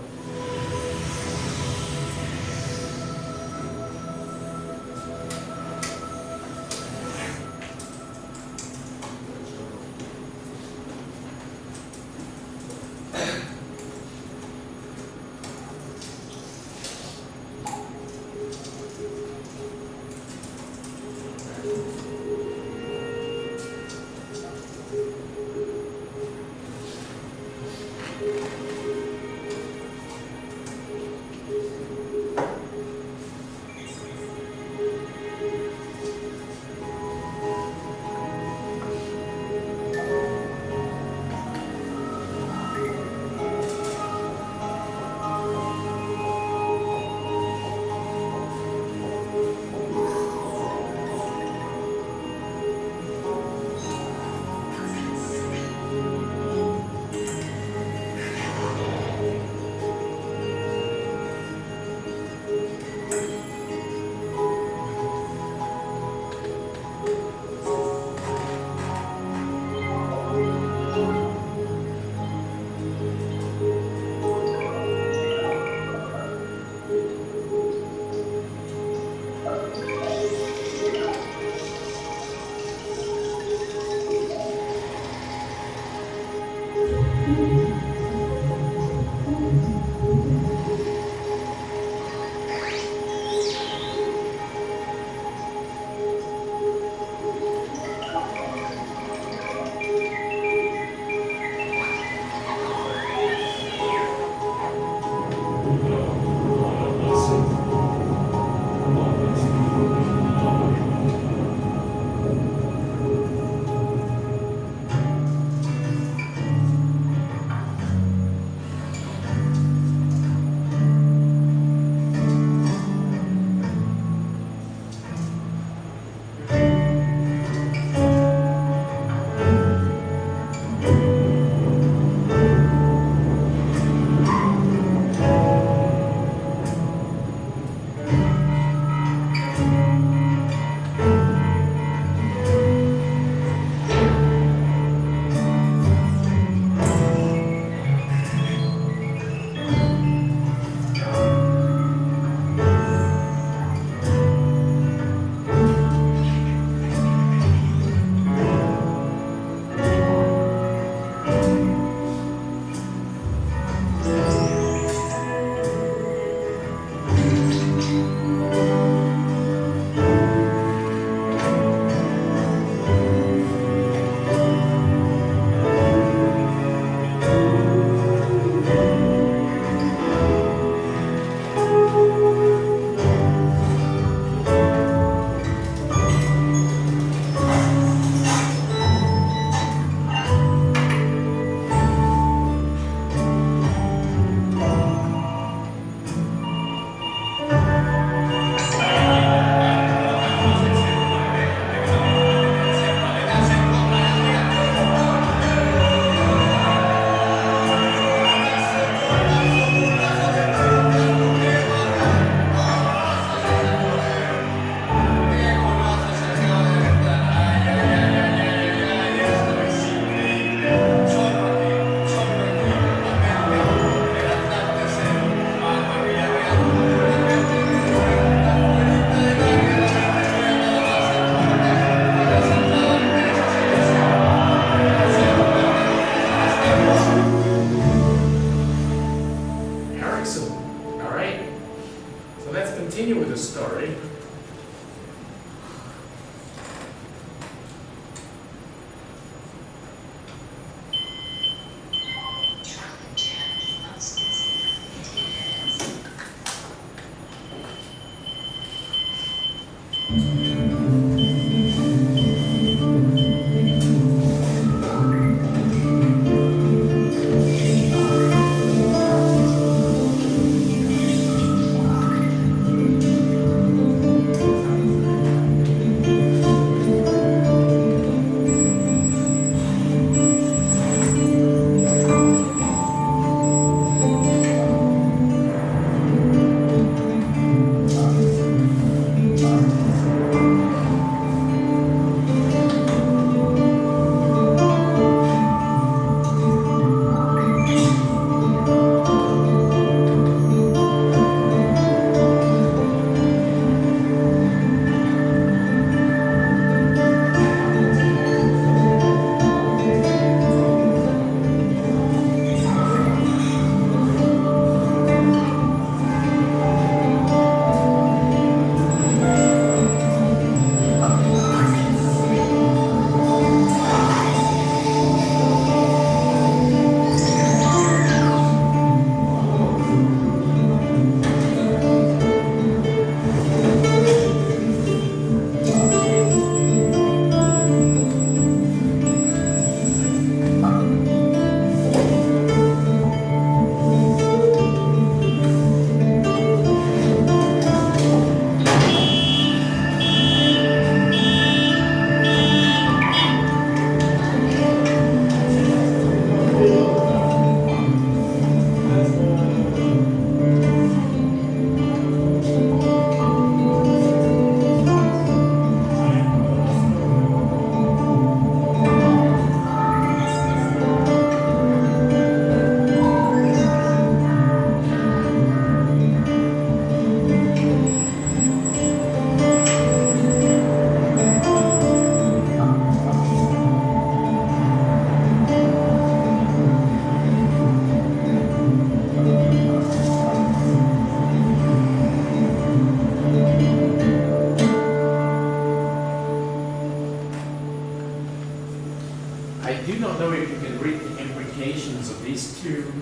S1: I do not know if you can read the implications of these two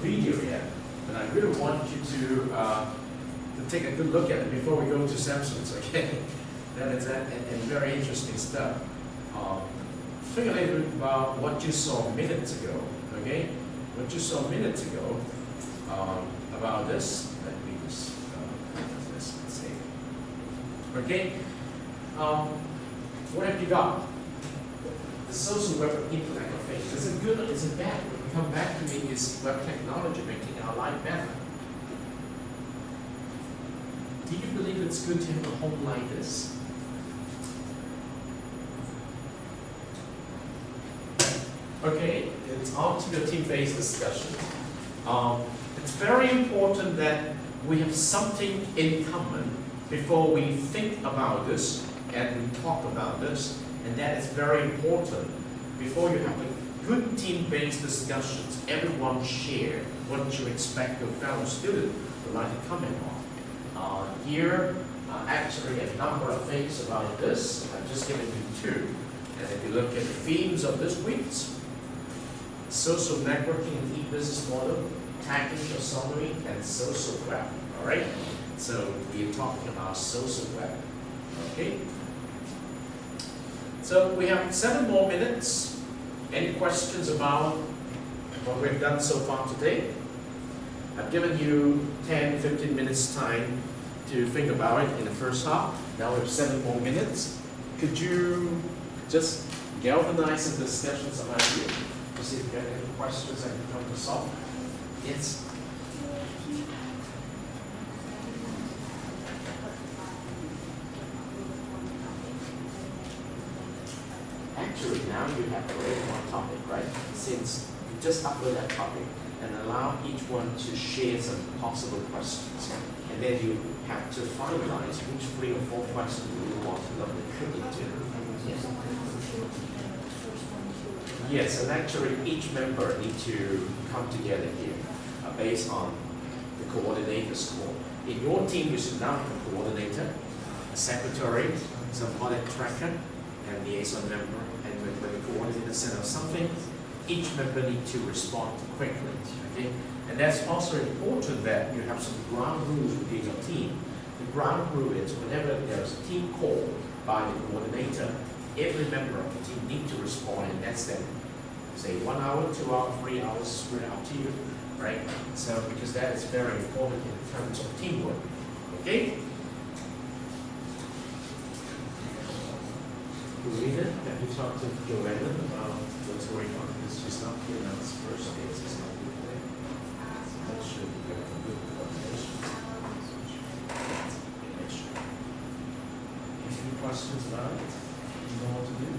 S1: videos yet, but I really want you to take a good look at it before we go to Samsung's, okay? That is and very interesting stuff. Think a little bit about what you saw minutes ago, okay? What you saw minutes ago about this. Let me just let's see. Okay. What have you got? The social web Internet of Things. Is it good or is it bad? When we come back to me, is web technology making our life better? Do you believe it's good to have a home like this? Okay, it's on to the team-based discussion. It's very important that we have something in common before we think about this and we talk about this, and that is very important. Before you have a good team-based discussions, everyone share what you expect your fellow student would like to comment on. Here, actually a number of things about this. I've just given you two. And if you look at the themes of this week's, social networking and e-business model, technical summary, and social web. All right? So we're talking about social web. Okay? So we have 7 more minutes. Any questions about what we've done so far today? I've given you 10-15 minutes time to think about it in the first half. Now we have 7 more minutes. Could you just galvanize some discussions about you? To see if you have any questions I can try to solve. Yes? Actually, now you have already one topic, right? Since you just upload that topic and allow each one to share some possible questions. And then you have to finalize which 3 or 4 questions you want to look into. Yes, and actually each member needs to come together here based on the coordinator score. In your team, you should now have a coordinator, a secretary, some audit tracker, and liaison member. And when the coordinator sends out something, each member needs to respond quickly. Okay? And that's also important that you have some ground rules within your team. The ground rule is whenever there's a team call by the coordinator, every member of the team needs to respond, and that's them. Say 1 hour, 2 hours, 3 hours, spread out to you, right? So because that is very important in terms of teamwork. Okay? Rita, have you talked to Joanna about what's going on? Because she's not here now. It's first day, it's not good today. That should be a good coordination. Any questions about it? You know what to do?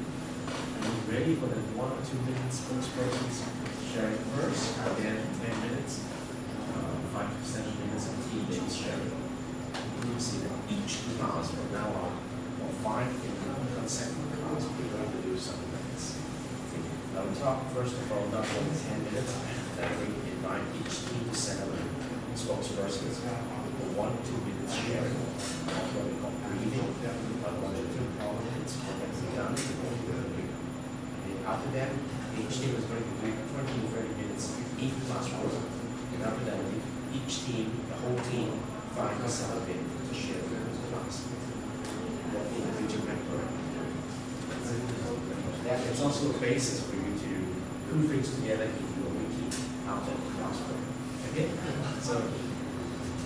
S1: Are you ready for the 1 or 2 minutes spokespersons sharing first, and then 10 minutes, 5 to 7 minutes of team-based sharing? You see that each class from now on, or 5 consecutive class, we're going to do something like this. Now we talk first of all not more than 10 minutes, then we invite each team to set up a spokespersons for 1 or 2 minutes sharing. That's what we call briefing. 1 or 2 minutes, done. After that, each team is going to do 20 to 30 minutes each class work. And after that, each team, the whole team, 5 to 7 minutes to share the class. That individual member. That is also a basis for you to put things together in your wiki after the class work. Okay? So,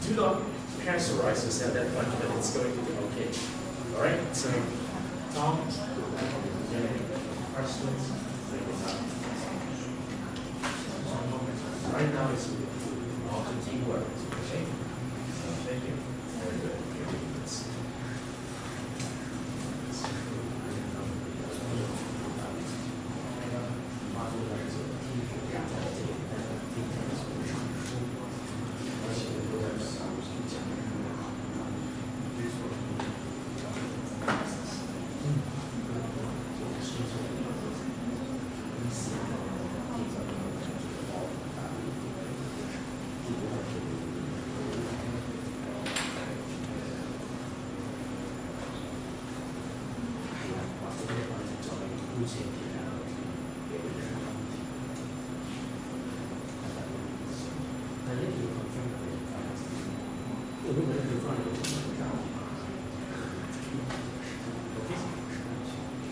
S1: do not pressurize yourself that much, but it's going to be okay. Alright? So, Tom, questions? Right now it's all to teamwork. Okay? So thank you. Very good.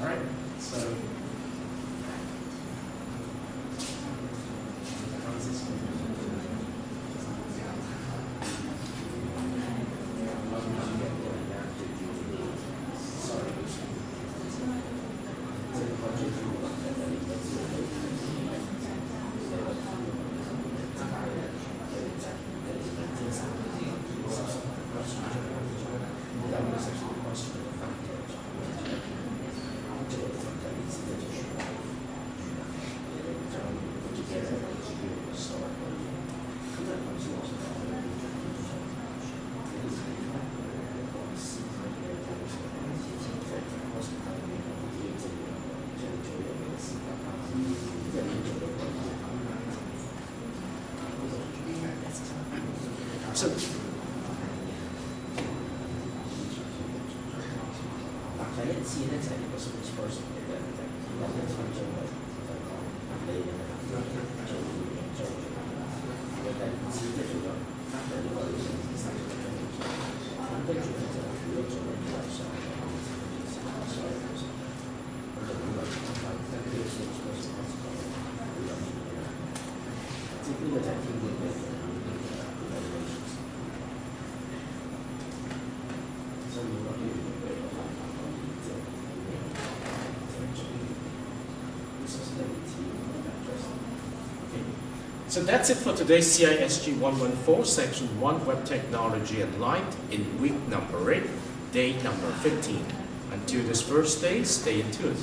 S1: All right. So. So, So that's it for today's CISG 114, Section 1, Web Technology and Light, in week number 8, day number 15. Until this Thursday, stay tuned.